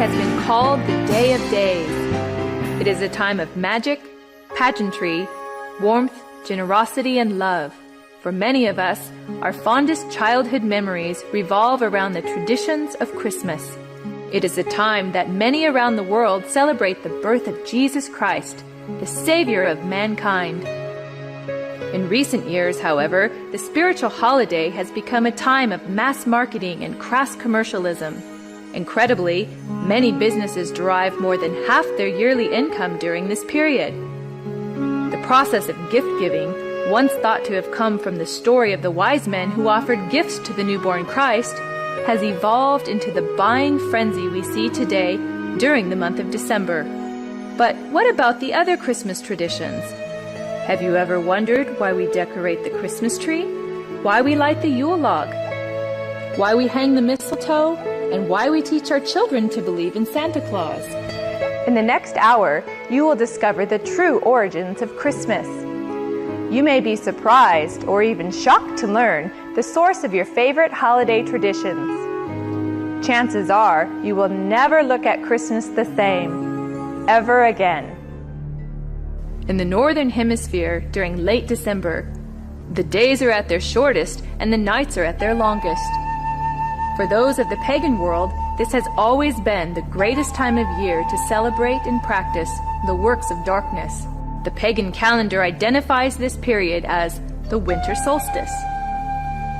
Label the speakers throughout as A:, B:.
A: has been called the Day of Days. It is a time of magic, pageantry, warmth, generosity, and love. For many of us, our fondest childhood memories revolve around the traditions of Christmas. It is a time that many around the world celebrate the birth of Jesus Christ, the Savior of mankind. In recent years, however, the spiritual holiday has become a time of mass marketing and crass commercialism. Incredibly, many businesses derive more than half their yearly income during this period. The process of gift-giving, once thought to have come from the story of the wise men who offered gifts to the newborn Christ, has evolved into the buying frenzy we see today during the month of December. But what about the other Christmas traditions? Have you ever wondered why we decorate the Christmas tree? Why we light the Yule log? Why we hang the mistletoe? And why we teach our children to believe in Santa Claus? In the next hour, you will discover the true origins of Christmas. You may be surprised or even shocked to learn the source of your favorite holiday traditions. Chances are you will never look at Christmas the same, ever again. In the Northern Hemisphere, during late December, the days are at their shortest and the nights are at their longest. For those of the pagan world, this has always been the greatest time of year to celebrate and practice the works of darkness. The pagan calendar identifies this period as the winter solstice.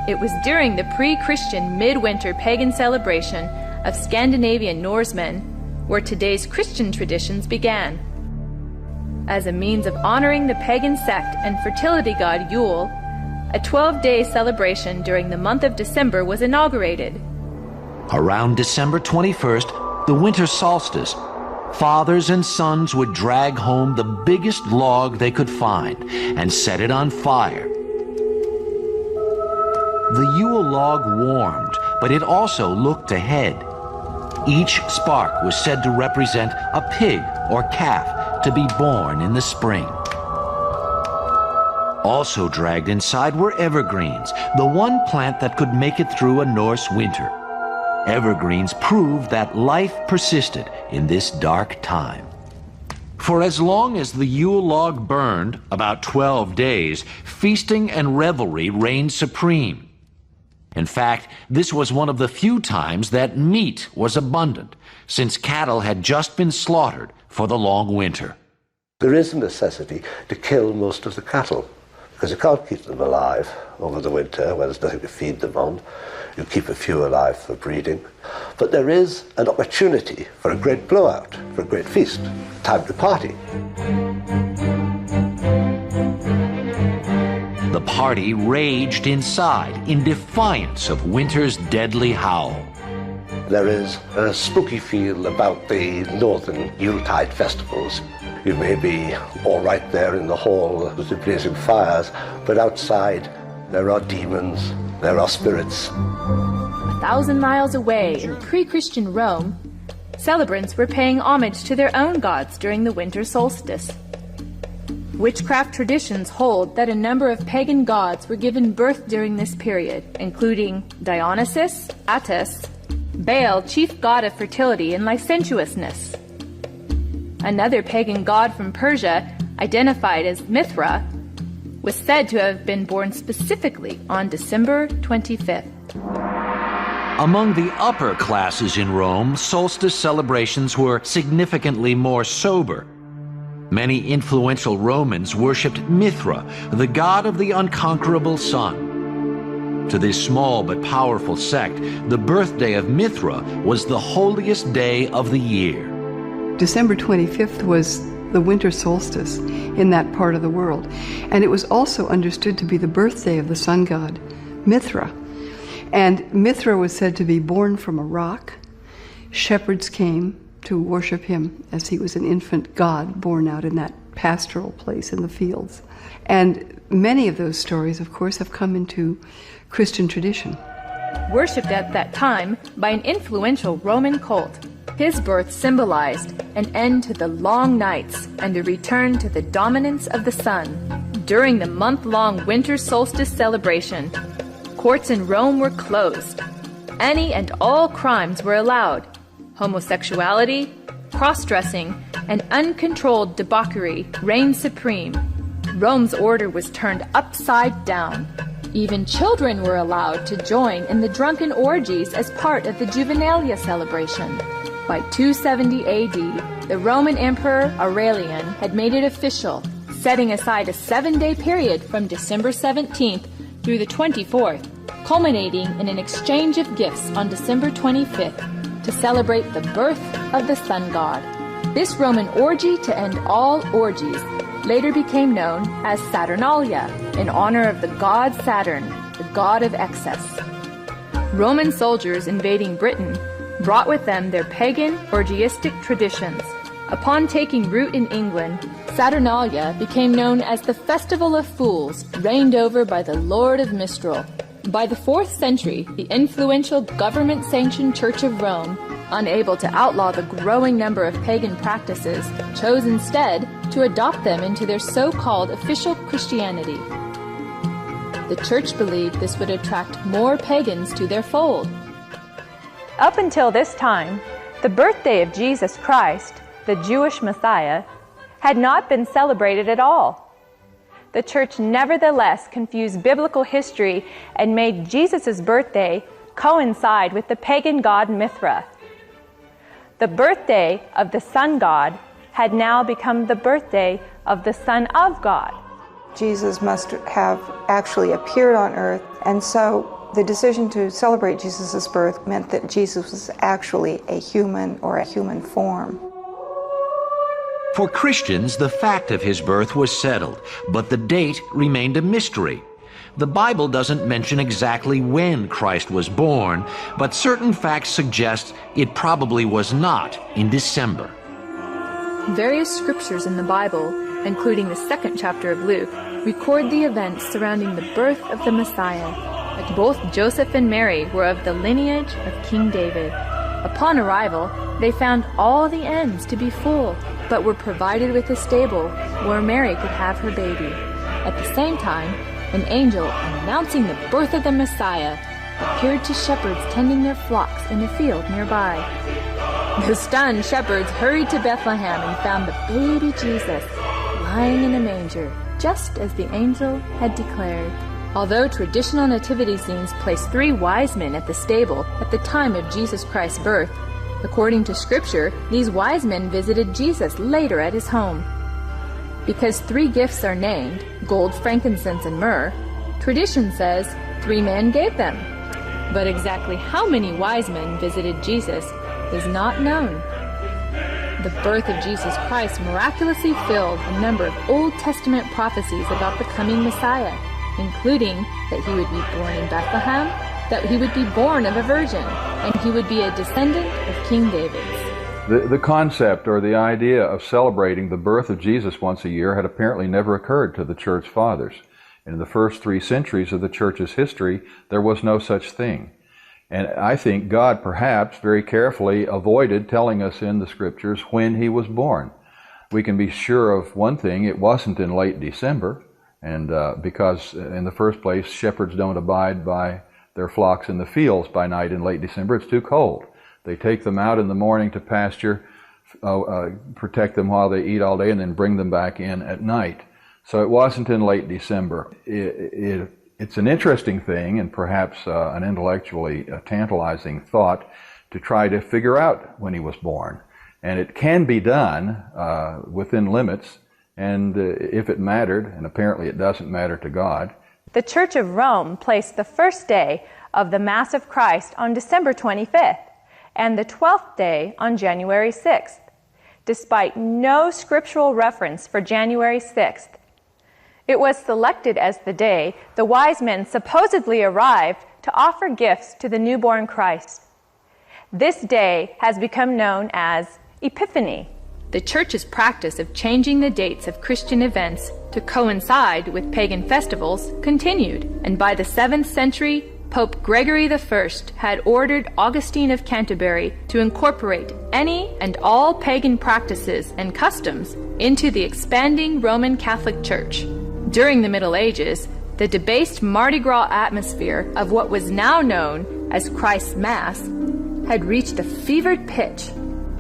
A: It was during the pre-Christian midwinter pagan celebration of Scandinavian Norsemen where today's Christian traditions began. As a means of honoring the pagan sect and fertility god Yule, a 12-day celebration during the month of December was inaugurated.
B: Around December 21st, the winter solstice, fathers and sons would drag home the biggest log they could find and set it on fire. The Yule log warmed, but it also looked ahead. Each spark was said to represent a pig or calf to be born in the spring. Also dragged inside were evergreens, the one plant that could make it through a Norse winter. Evergreens proved that life persisted in this dark time. For as long as the Yule log burned, about 12 days, feasting and revelry reigned supreme. In fact, this was one of the few times that meat was abundant, since cattle had just been slaughtered for the long winter.
C: There is a necessity to kill most of the cattle, because you can't keep them alive over the winter when there's nothing to feed them on. You keep a few alive for breeding. But there is an opportunity for a great blowout, for a great feast, time to party.
B: The party raged inside in defiance of winter's deadly howl.
C: There is a spooky feel about the northern Yuletide festivals. You may be all right there in the hall with the blazing fires, but outside there are demons, there are spirits.
A: 1,000 miles away in pre-Christian Rome, celebrants were paying homage to their own gods during the winter solstice. Witchcraft traditions hold that a number of pagan gods were given birth during this period, including Dionysus, Attis, Baal, chief god of fertility and licentiousness. Another pagan god from Persia, identified as Mithra, was said to have been born specifically on December 25th.
B: Among the upper classes in Rome, solstice celebrations were significantly more sober. Many influential Romans worshipped Mithra, the god of the unconquerable sun. To this small but powerful sect, the birthday of Mithra was the holiest day of the year.
D: December 25th was the winter solstice in that part of the world, and it was also understood to be the birthday of the sun god, Mithra. And Mithra was said to be born from a rock. Shepherds came to worship him as he was an infant god born out in that pastoral place in the fields. And many of those stories, of course, have come into Christian tradition.
A: Worshipped at that time by an influential Roman cult, his birth symbolized an end to the long nights and a return to the dominance of the sun. During the month-long winter solstice celebration, courts in Rome were closed. Any and all crimes were allowed. Homosexuality, cross-dressing, and uncontrolled debauchery reigned supreme. Rome's order was turned upside down. Even children were allowed to join in the drunken orgies as part of the Juvenalia celebration. By 270 AD, the Roman Emperor Aurelian had made it official, setting aside a 7-day period from December 17th through the 24th, culminating in an exchange of gifts on December 25th to celebrate the birth of the sun god. This Roman orgy to end all orgies later became known as Saturnalia, in honor of the god Saturn, the god of excess. Roman soldiers invading Britain brought with them their pagan orgiastic traditions. Upon taking root in England, Saturnalia became known as the Festival of Fools, reigned over by the Lord of Mistral. By the 4th century, the influential government-sanctioned Church of Rome, unable to outlaw the growing number of pagan practices, chose instead to adopt them into their so-called official Christianity. The Church believed this would attract more pagans to their fold. Up until this time, the birthday of Jesus Christ, the Jewish Messiah, had not been celebrated at all. The Church nevertheless confused biblical history and made Jesus' birthday coincide with the pagan god Mithra. The birthday of the sun god had now become the birthday of the Son of God.
E: Jesus must have actually appeared on earth, and so the decision to celebrate Jesus' birth meant that Jesus was actually a human or a human form.
B: For Christians, the fact of his birth was settled, but the date remained a mystery. The Bible doesn't mention exactly when Christ was born, but certain facts suggest it probably was not in December.
A: Various scriptures in the Bible, including the 2nd chapter of Luke, record the events surrounding the birth of the Messiah. Both Joseph and Mary were of the lineage of King David. Upon arrival, they found all the ends to be full, but were provided with a stable where Mary could have her baby. At the same time, an angel announcing the birth of the Messiah appeared to shepherds tending their flocks in a field nearby. The stunned shepherds hurried to Bethlehem and found the baby Jesus lying in a manger, just as the angel had declared. Although traditional nativity scenes place 3 wise men at the stable at the time of Jesus Christ's birth, according to Scripture, these wise men visited Jesus later at his home. Because 3 gifts are named, gold, frankincense, and myrrh, tradition says 3 men gave them. But exactly how many wise men visited Jesus is not known. The birth of Jesus Christ miraculously filled a number of Old Testament prophecies about the coming Messiah, including that he would be born in Bethlehem, that he would be born of a virgin, and he would be a descendant of King David's.
F: The concept or the idea of celebrating the birth of Jesus once a year had apparently never occurred to the Church Fathers. In the first 3 centuries of the Church's history, there was no such thing. And I think God perhaps very carefully avoided telling us in the Scriptures when he was born. We can be sure of one thing: it wasn't in late December, and because in the first place, shepherds don't abide by their flocks in the fields by night in late December. It's too cold. They take them out in the morning to pasture, protect them while they eat all day, and then bring them back in at night. So it wasn't in late December. It's an interesting thing, and perhaps an intellectually tantalizing thought, to try to figure out when he was born. And it can be done within limits, and if it mattered, and apparently it doesn't matter to God.
A: The Church of Rome placed the first day of the Mass of Christ on December 25th and the 12th day on January 6th, despite no scriptural reference for January 6th. It was selected as the day the wise men supposedly arrived to offer gifts to the newborn Christ. This day has become known as Epiphany. The Church's practice of changing the dates of Christian events to coincide with pagan festivals continued, and by the 7th century, Pope Gregory I had ordered Augustine of Canterbury to incorporate any and all pagan practices and customs into the expanding Roman Catholic Church. During the Middle Ages, the debased Mardi Gras atmosphere of what was now known as Christ's Mass had reached a fevered pitch.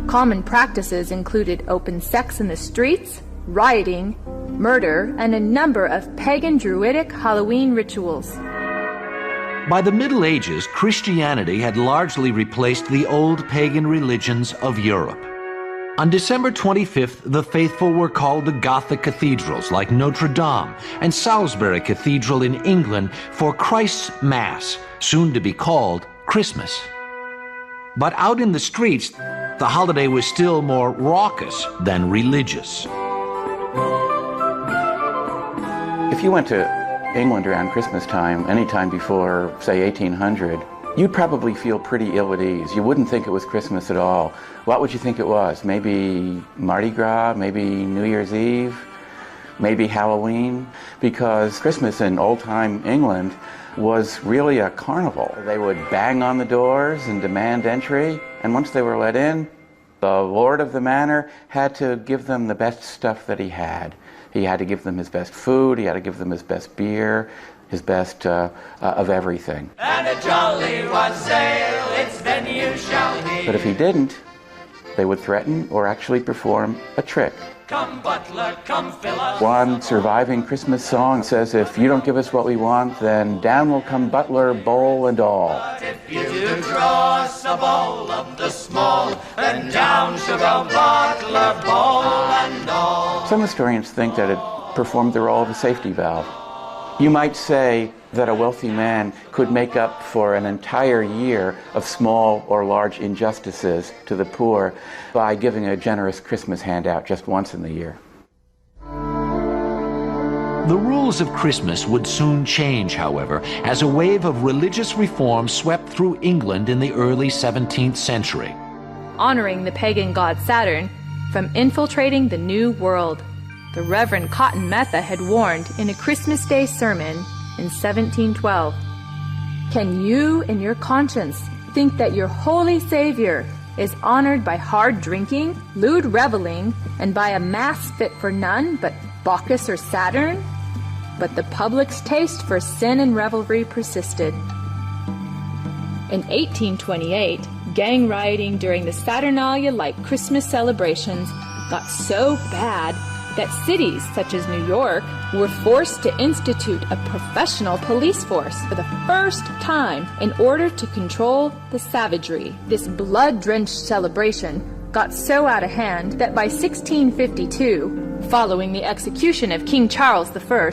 A: Common practices included open sex in the streets, rioting, murder, and a number of pagan Druidic Halloween rituals.
B: By the Middle Ages, Christianity had largely replaced the old pagan religions of Europe. On December 25th, the faithful were called to Gothic cathedrals like Notre Dame and Salisbury Cathedral in England for Christ's Mass, soon to be called Christmas. But out in the streets, the holiday was still more raucous than religious.
G: If you went to England around Christmas time, any time before, say, 1800, you'd probably feel pretty ill at ease. You wouldn't think it was Christmas at all. What would you think it was? Maybe Mardi Gras, maybe New Year's Eve, maybe Halloween? Because Christmas in old-time England was really a carnival. They would bang on the doors and demand entry, and once they were let in, the lord of the manor had to give them the best stuff that he had. He had to give them his best food, he had to give them his best beer, his best of everything.
H: And a jolly wassail, it's then you shall hear.
G: But if he didn't, they would threaten or actually perform a trick.
H: Come butler, come fill us.
G: One surviving Christmas song says, if you don't give us what we want, then down will come butler, bowl and all.
H: But if you do draw us a bowl of the small, then down shall go butler, bowl and all.
G: Some historians think that it performed the role of a safety valve. You might say that a wealthy man could make up for an entire year of small or large injustices to the poor by giving a generous Christmas handout just once in the year.
B: The rules of Christmas would soon change, however, as a wave of religious reform swept through England in the early 17th century,
A: honoring the pagan god Saturn from infiltrating the New World. The Reverend Cotton Mather had warned in a Christmas Day sermon in 1712, "Can you in your conscience think that your holy Savior is honored by hard drinking, lewd reveling, and by a mass fit for none but Bacchus or Saturn?" But the public's taste for sin and revelry persisted. In 1828, gang rioting during the Saturnalia-like Christmas celebrations got so bad that cities such as New York were forced to institute a professional police force for the first time in order to control the savagery. This blood-drenched celebration got so out of hand that by 1652, following the execution of King Charles I,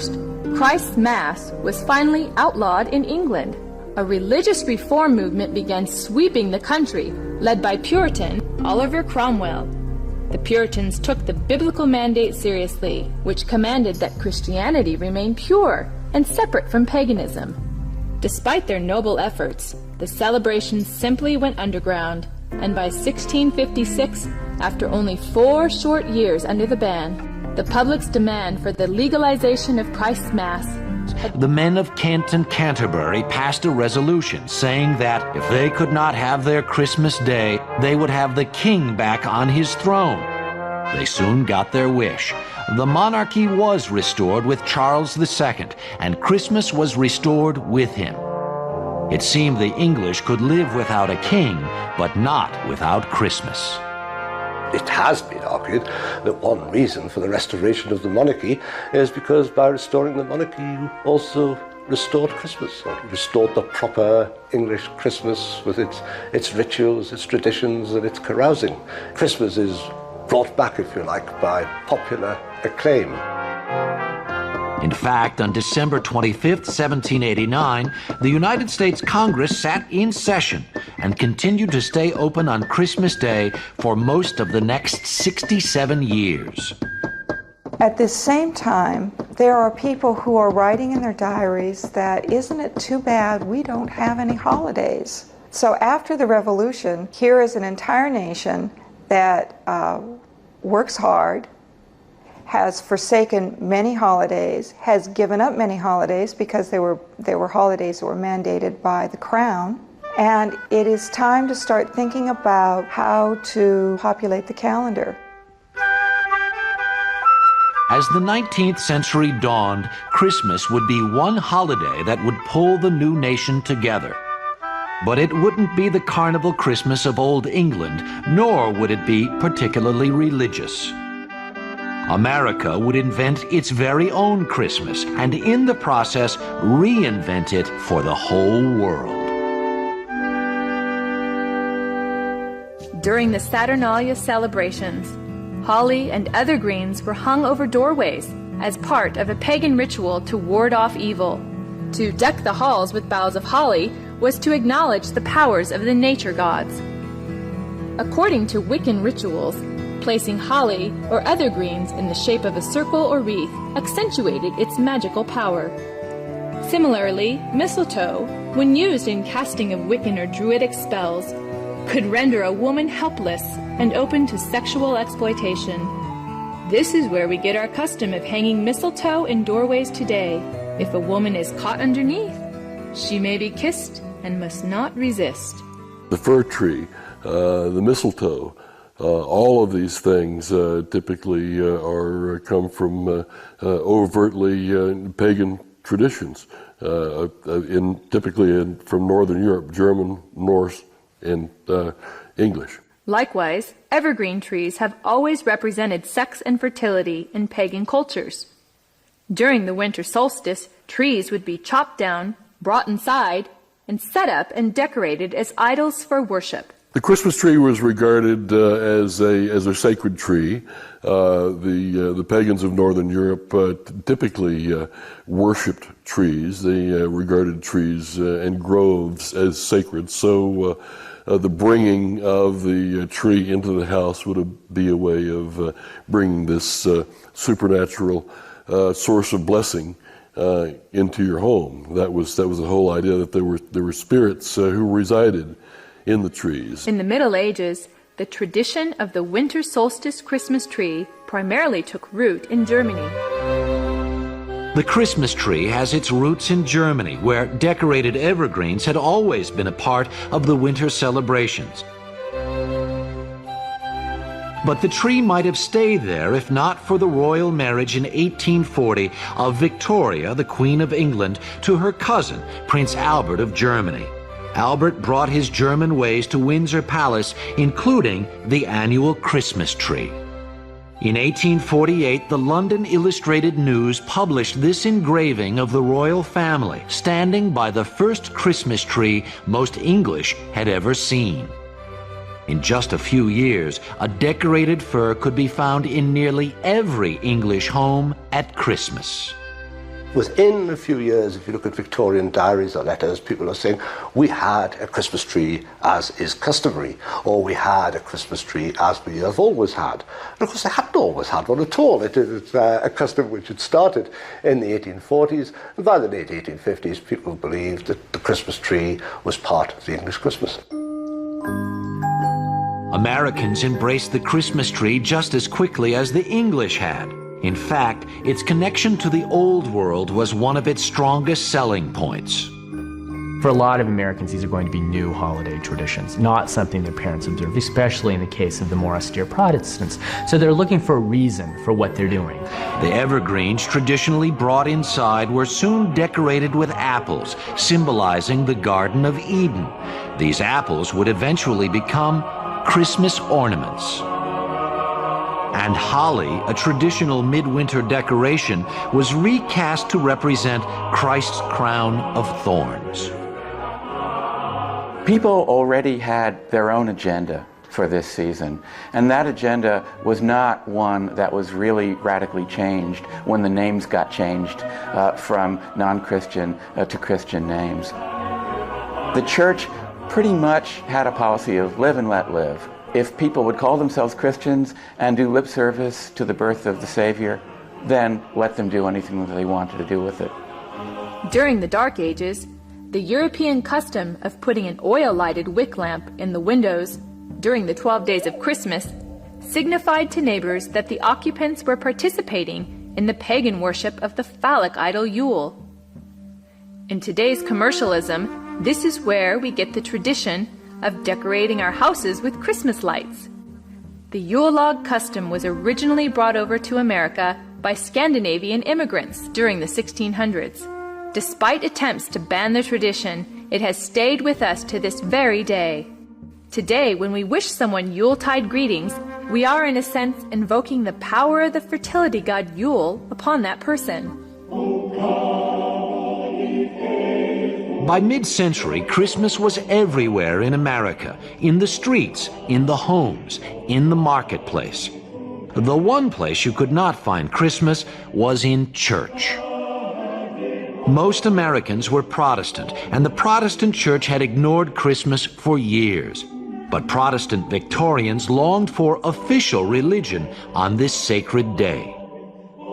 A: Christ's Mass was finally outlawed in England. A religious reform movement began sweeping the country, led by Puritan Oliver Cromwell. The Puritans took the biblical mandate seriously, which commanded that Christianity remain pure and separate from paganism. Despite their noble efforts, the celebrations simply went underground, and by 1656, after only 4 short years under the ban, the public's demand for the legalization of Christ's Mass
B: the men of Kent and Canterbury passed a resolution saying that if they could not have their Christmas Day, they would have the king back on his throne. They soon got their wish. The monarchy was restored with Charles II, and Christmas was restored with him. It seemed the English could live without a king, but not without Christmas.
C: It has been argued that one reason for the restoration of the monarchy is because by restoring the monarchy you also restored Christmas, or restored the proper English Christmas with its rituals, its traditions and its carousing. Christmas is brought back, if you like, by popular acclaim.
B: In fact, on December 25th, 1789, the United States Congress sat in session and continued to stay open on Christmas Day for most of the next 67 years.
E: At this same time, there are people who are writing in their diaries that, isn't it too bad we don't have any holidays? So after the Revolution, here is an entire nation that works hard, has forsaken many holidays, has given up many holidays because they were holidays that were mandated by the Crown. And it is time to start thinking about how to populate the calendar.
B: As the 19th century dawned, Christmas would be one holiday that would pull the new nation together. But it wouldn't be the carnival Christmas of Old England, nor would it be particularly religious. America would invent its very own Christmas, and in the process, reinvent it for the whole world.
A: During the Saturnalia celebrations, holly and other greens were hung over doorways as part of a pagan ritual to ward off evil. To deck the halls with boughs of holly was to acknowledge the powers of the nature gods. According to Wiccan rituals, placing holly or other greens in the shape of a circle or wreath accentuated its magical power. Similarly, mistletoe, when used in casting of Wiccan or Druidic spells, could render a woman helpless and open to sexual exploitation. This is where we get our custom of hanging mistletoe in doorways today. If a woman is caught underneath, she may be kissed and must not resist.
I: The fir tree, the mistletoe, all of these things typically come from overtly pagan traditions, typically from Northern Europe, German, Norse, and English.
A: Likewise, evergreen trees have always represented sex and fertility in pagan cultures. During the winter solstice, trees would be chopped down, brought inside, and set up and decorated as idols for worship.
I: The Christmas tree was regarded as a sacred tree. The pagans of Northern Europe typically worshipped trees. They regarded trees and groves as sacred. So the bringing of the tree into the house would be a way of bringing this supernatural source of blessing into your home. That was the whole idea, that there were spirits who resided in the trees.
A: In the Middle Ages, the tradition of the winter solstice Christmas tree primarily took root in Germany.
B: The Christmas tree has its roots in Germany, where decorated evergreens had always been a part of the winter celebrations. But the tree might have stayed there if not for the royal marriage in 1840 of Victoria, the Queen of England, to her cousin, Prince Albert of Germany. Albert brought his German ways to Windsor Palace, including the annual Christmas tree. In 1848, the London Illustrated News published this engraving of the royal family, standing by the first Christmas tree most English had ever seen. In just a few years, a decorated fir could be found in nearly every English home at Christmas.
C: Within a few years, if you look at Victorian diaries or letters, people are saying, we had a Christmas tree as is customary, or we had a Christmas tree as we have always had. And of course, they hadn't always had one at all. It is a custom which had started in the 1840s, and by the late 1850s, people believed that the Christmas tree was part of the English Christmas.
B: Americans embraced the Christmas tree just as quickly as the English had. In fact, its connection to the Old World was one of its strongest selling points.
J: For a lot of Americans, these are going to be new holiday traditions, not something their parents observed, especially in the case of the more austere Protestants. So they're looking for a reason for what they're doing.
B: The evergreens traditionally brought inside were soon decorated with apples, symbolizing the Garden of Eden. These apples would eventually become Christmas ornaments. And holly, a traditional midwinter decoration, was recast to represent Christ's crown of thorns.
G: People already had their own agenda for this season, and that agenda was not one that was really radically changed when the names got changed from non-Christian to Christian names. The church pretty much had a policy of live and let live. If people would call themselves Christians and do lip service to the birth of the Savior, then let them do anything that they wanted to do with it.
A: During the Dark Ages, the European custom of putting an oil-lighted wick lamp in the windows during the 12 days of Christmas signified to neighbors that the occupants were participating in the pagan worship of the phallic idol Yule. In today's commercialism, this is where we get the tradition of decorating our houses with Christmas lights. The Yule log custom was originally brought over to America by Scandinavian immigrants during the 1600s. Despite attempts to ban the tradition, it has stayed with us to this very day. Today, when we wish someone Yuletide greetings, we are in a sense invoking the power of the fertility god Yule upon that person.
B: By mid-century, Christmas was everywhere in America, in the streets, in the homes, in the marketplace. The one place you could not find Christmas was in church. Most Americans were Protestant, and the Protestant church had ignored Christmas for years. But Protestant Victorians longed for official religion on this sacred day.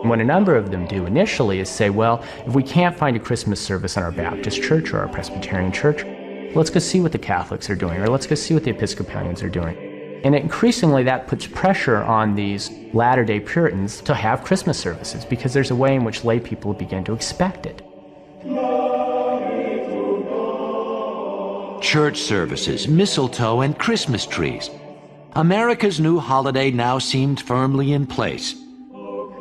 J: What a number of them do initially is say, well, if we can't find a Christmas service in our Baptist church or our Presbyterian church, let's go see what the Catholics are doing, or let's go see what the Episcopalians are doing. And increasingly that puts pressure on these Latter-day Puritans to have Christmas services, because there's a way in which lay people begin to expect it.
B: Church services, mistletoe, and Christmas trees. America's new holiday now seemed firmly in place.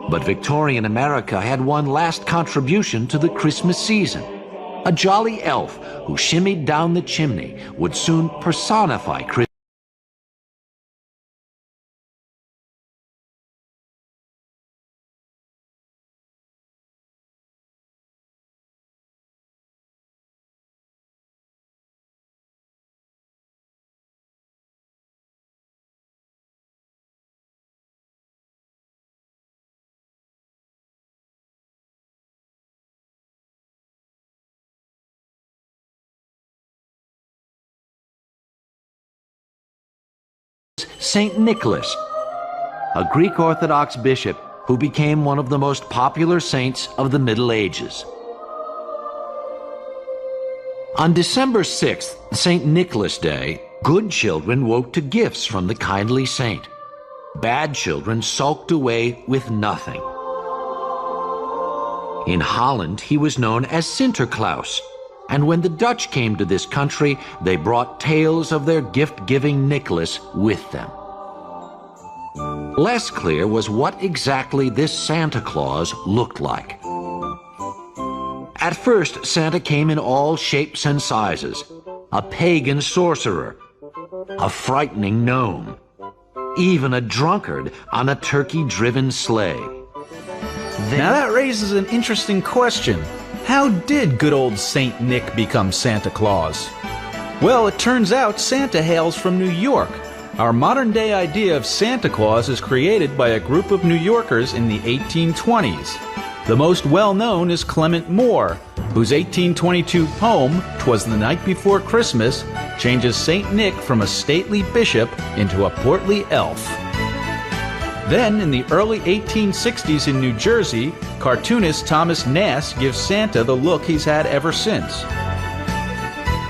B: But Victorian America had one last contribution to the Christmas season. A jolly elf who shimmied down the chimney would soon personify Christmas. Saint Nicholas, a Greek Orthodox bishop who became one of the most popular saints of the Middle Ages. On December 6th, St. Nicholas Day, good children woke to gifts from the kindly saint. Bad children sulked away with nothing. In Holland, he was known as Sinterklaas, and when the Dutch came to this country, they brought tales of their gift-giving Nicholas with them. Less clear was what exactly this Santa Claus looked like. At first, Santa came in all shapes and sizes: a pagan sorcerer, a frightening gnome, even a drunkard on a turkey-driven sleigh.
K: Now that raises an interesting question. How did good old Saint Nick become Santa Claus? Well, it turns out Santa hails from New York. Our modern-day idea of Santa Claus is created by a group of New Yorkers in the 1820s. The most well-known is Clement Moore, whose 1822 poem, "'Twas the Night Before Christmas," changes Saint Nick from a stately bishop into a portly elf. Then, in the early 1860s in New Jersey, cartoonist Thomas Nast gives Santa the look he's had ever since.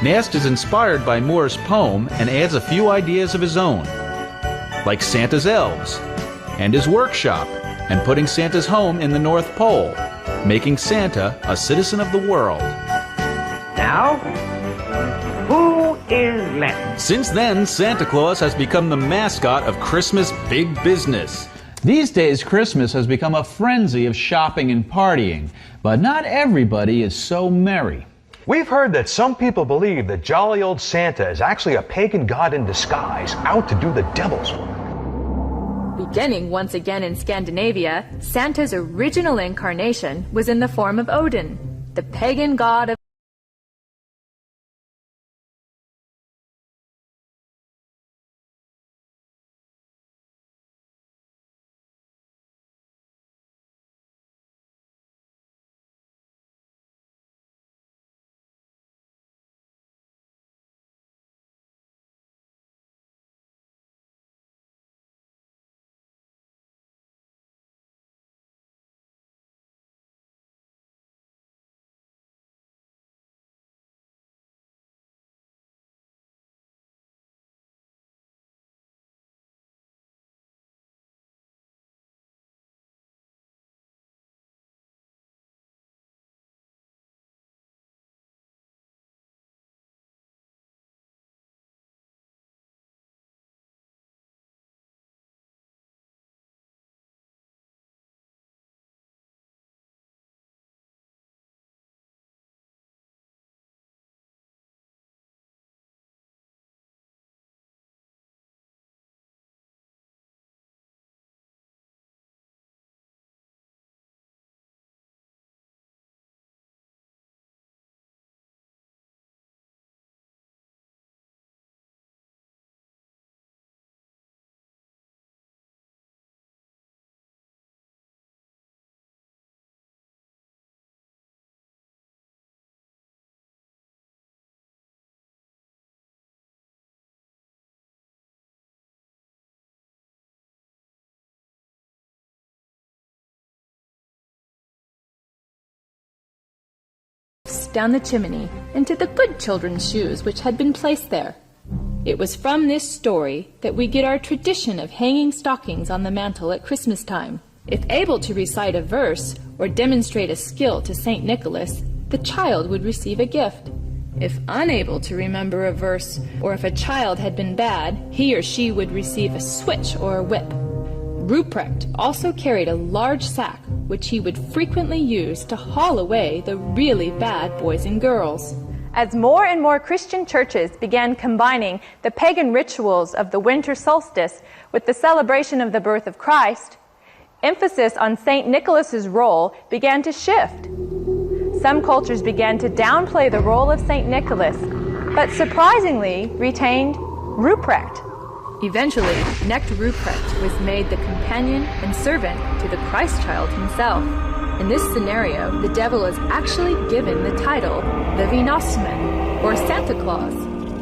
K: Nast is inspired by Moore's poem and adds a few ideas of his own, like Santa's elves, and his workshop, and putting Santa's home in the North Pole, making Santa a citizen of the world.
L: Now, who is left?
K: Since then, Santa Claus has become the mascot of Christmas big business.
M: These days, Christmas has become a frenzy of shopping and partying, but not everybody is so merry.
N: We've heard that some people believe that jolly old Santa is actually a pagan god in disguise, out to do the devil's work.
A: Beginning once again in Scandinavia, Santa's original incarnation was in the form of Odin, the pagan god of down the chimney into the good children's shoes which had been placed there. It was from this story that we get our tradition of hanging stockings on the mantle at Christmas time. If able to recite a verse or demonstrate a skill to St. Nicholas, the child would receive a gift. If unable to remember a verse, or if a child had been bad, he or she would receive a switch or a whip. Ruprecht also carried a large sack, which he would frequently use to haul away the really bad boys and girls.
O: As more and more Christian churches began combining the pagan rituals of the winter solstice with the celebration of the birth of Christ, emphasis on St. Nicholas's role began to shift. Some cultures began to downplay the role of St. Nicholas, but surprisingly retained Ruprecht.
A: Eventually, Knecht Ruprecht was made the companion and servant to the Christ child himself. In this scenario, the devil is actually given the title the Weihnachtsmann, or Santa Claus.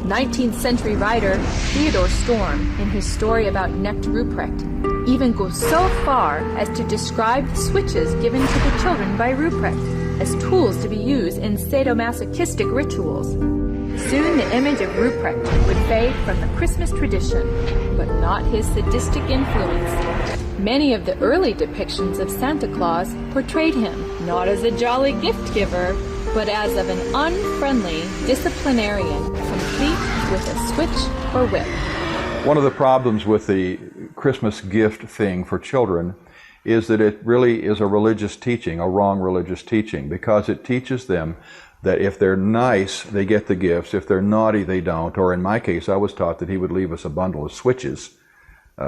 A: 19th century writer Theodor Storm, in his story about Knecht Ruprecht, even goes so far as to describe the switches given to the children by Ruprecht as tools to be used in sadomasochistic rituals. Soon the image of Ruprecht would fade from the Christmas tradition, but not his sadistic influence. Many of the early depictions of Santa Claus portrayed him not as a jolly gift giver, but as of an unfriendly disciplinarian, complete with a switch or whip.
F: One of the problems with the Christmas gift thing for children is that it really is a religious teaching, a wrong religious teaching, because it teaches them that if they're nice, they get the gifts. If they're naughty, they don't. Or in my case, I was taught that he would leave us a bundle of switches.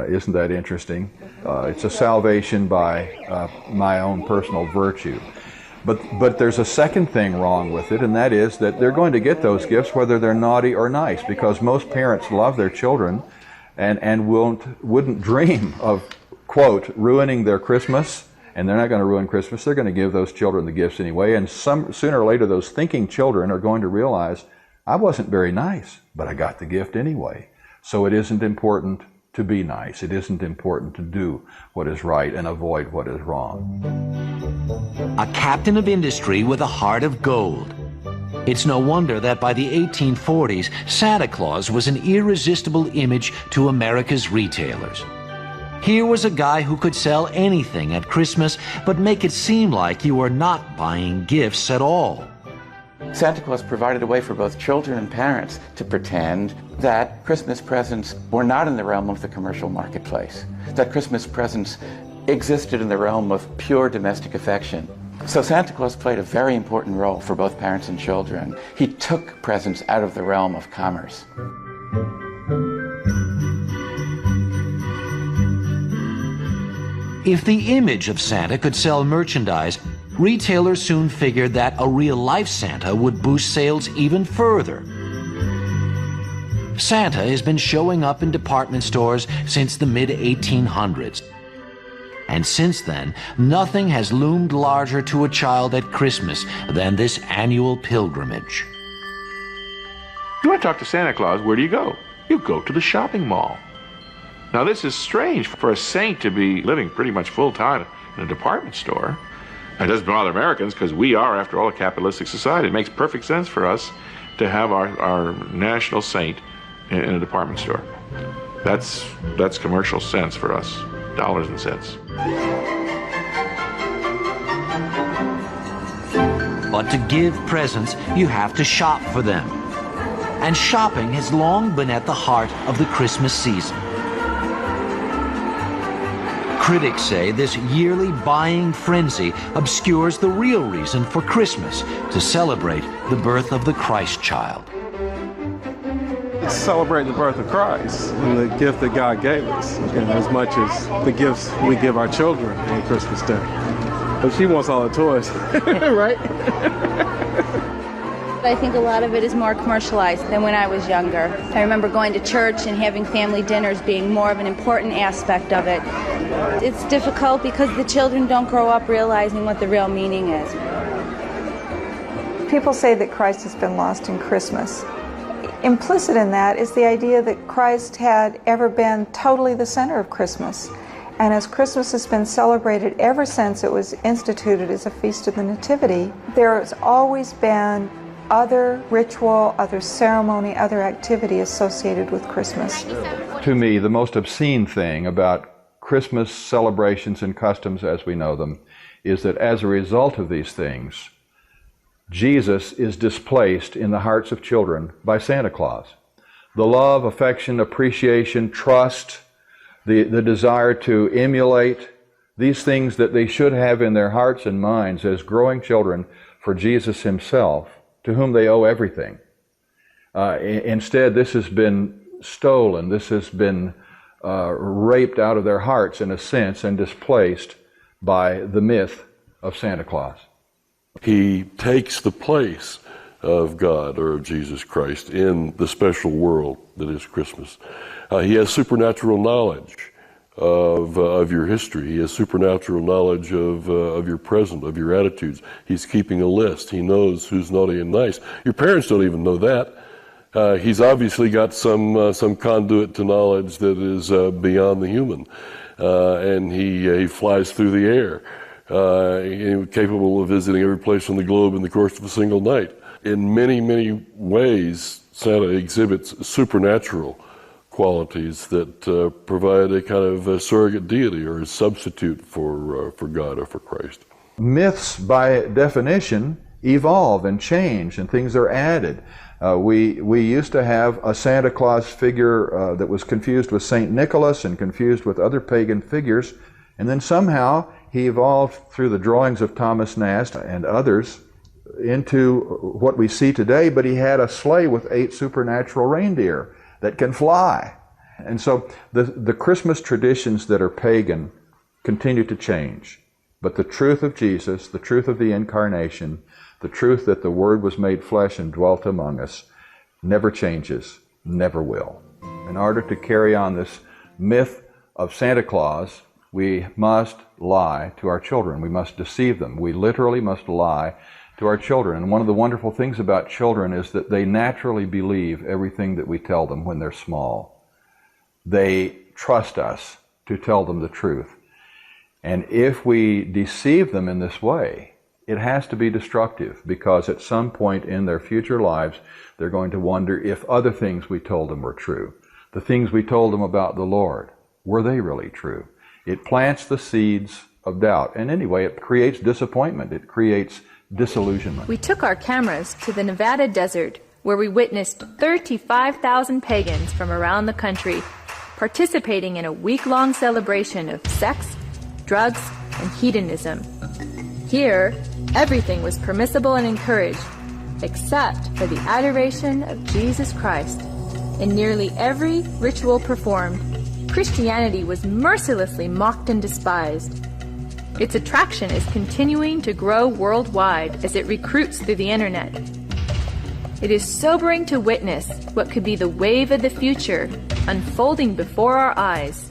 F: Isn't that interesting? It's a salvation by my own personal virtue. But there's a second thing wrong with it, and that is that they're going to get those gifts whether they're naughty or nice, because most parents love their children and wouldn't dream of, quote, ruining their Christmas. And they're not going to ruin Christmas. They're going to give those children the gifts anyway. And sooner or later, those thinking children are going to realize, I wasn't very nice, but I got the gift anyway. So it isn't important to be nice. It isn't important to do what is right and avoid what is wrong.
B: A captain of industry with a heart of gold. It's no wonder that by the 1840s, Santa Claus was an irresistible image to America's retailers. Here was a guy who could sell anything at Christmas, but make it seem like you were not buying gifts at all.
G: Santa Claus provided a way for both children and parents to pretend that Christmas presents were not in the realm of the commercial marketplace, that Christmas presents existed in the realm of pure domestic affection. So Santa Claus played a very important role for both parents and children. He took presents out of the realm of commerce.
B: If the image of Santa could sell merchandise, retailers soon figured that a real-life Santa would boost sales even further. Santa has been showing up in department stores since the mid-1800s. And since then, nothing has loomed larger to a child at Christmas than this annual pilgrimage.
P: You want to talk to Santa Claus, where do you go? You go to the shopping mall. Now, this is strange for a saint to be living pretty much full-time in a department store. It doesn't bother Americans because we are, after all, a capitalistic society. It makes perfect sense for us to have our national saint in a department store. That's commercial sense for us, dollars and cents.
B: But to give presents, you have to shop for them. And shopping has long been at the heart of the Christmas season. Critics say this yearly buying frenzy obscures the real reason for Christmas, to celebrate the birth of the Christ child.
Q: Celebrate the birth of Christ and the gift that God gave us, as much as the gifts we give our children on Christmas Day. But she wants all the toys, right?
R: I think a lot of it is more commercialized than when I was younger. I remember going to church and having family dinners being more of an important aspect of it. It's difficult because the children don't grow up realizing what the real meaning is.
E: People say that Christ has been lost in Christmas. Implicit in that is the idea that Christ had ever been totally the center of Christmas. And as Christmas has been celebrated ever since it was instituted as a Feast of the Nativity, there's always been other ritual, other ceremony, other activity associated with Christmas.
F: To me, the most obscene thing about Christmas celebrations and customs as we know them is that as a result of these things, Jesus is displaced in the hearts of children by Santa Claus. The love, affection, appreciation, trust, the desire to emulate, these things that they should have in their hearts and minds as growing children for Jesus himself, to whom they owe everything. Instead, this has been stolen, this has been raped out of their hearts in a sense and displaced by the myth of Santa Claus.
I: He takes the place of God or of Jesus Christ in the special world that is Christmas. He has supernatural knowledge of your history. He has supernatural knowledge of your present, of your attitudes. He's keeping a list. He knows who's naughty and nice. Your parents don't even know that. He's obviously got some conduit to knowledge that is beyond the human, and he flies through the air, capable of visiting every place on the globe in the course of a single night. In many, many ways, Santa exhibits supernatural qualities that provide a kind of a surrogate deity or a substitute for God or for Christ.
F: Myths, by definition, evolve and change, and things are added. We used to have a Santa Claus figure that was confused with St. Nicholas and confused with other pagan figures, and then somehow he evolved through the drawings of Thomas Nast and others into what we see today, but he had a sleigh with 8 supernatural reindeer that can fly. And so the Christmas traditions that are pagan continue to change. But the truth of Jesus, the truth of the Incarnation, the truth that the Word was made flesh and dwelt among us, never changes, never will. In order to carry on this myth of Santa Claus, we must lie to our children. We must deceive them. We literally must lie to our children. And one of the wonderful things about children is that they naturally believe everything that we tell them when they're small. They trust us to tell them the truth. And if we deceive them in this way, it has to be destructive, because at some point in their future lives, they're going to wonder if other things we told them were true. The things we told them about the Lord, were they really true? It plants the seeds of doubt. And anyway, it creates disappointment. It creates disillusionment.
A: We took our cameras to the Nevada desert, where we witnessed 35,000 pagans from around the country participating in a week-long celebration of sex, drugs, and hedonism. Here, everything was permissible and encouraged, except for the adoration of Jesus Christ. In nearly every ritual performed, Christianity was mercilessly mocked and despised. Its attraction is continuing to grow worldwide as it recruits through the internet. It is sobering to witness what could be the wave of the future unfolding before our eyes.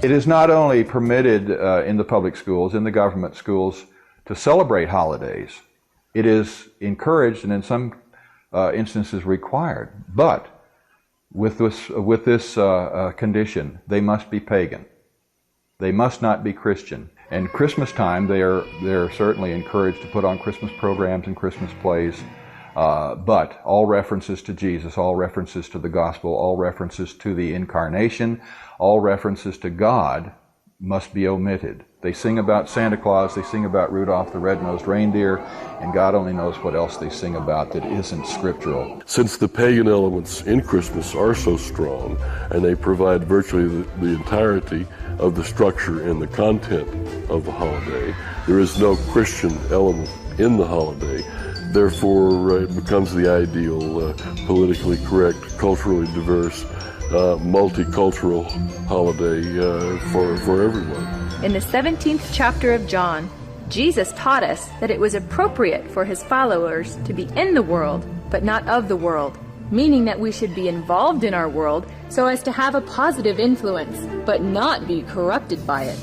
F: It is not only permitted in the public schools, in the government schools, to celebrate holidays. It is encouraged and in some instances required. But with this condition, they must be pagan. They must not be Christian. And Christmas time, they are certainly encouraged to put on Christmas programs and Christmas plays. But all references to Jesus, all references to the gospel, all references to the Incarnation, all references to God must be omitted. They sing about Santa Claus, they sing about Rudolph the Red-Nosed Reindeer, and God only knows what else they sing about that isn't scriptural.
I: Since the pagan elements in Christmas are so strong, and they provide virtually the entirety of the structure and the content of the holiday, there is no Christian element in the holiday. Therefore, it becomes the ideal, politically correct, culturally diverse, multicultural holiday for everyone.
A: In the 17th chapter of John, Jesus taught us that it was appropriate for his followers to be in the world, but not of the world, meaning that we should be involved in our world so as to have a positive influence, but not be corrupted by it.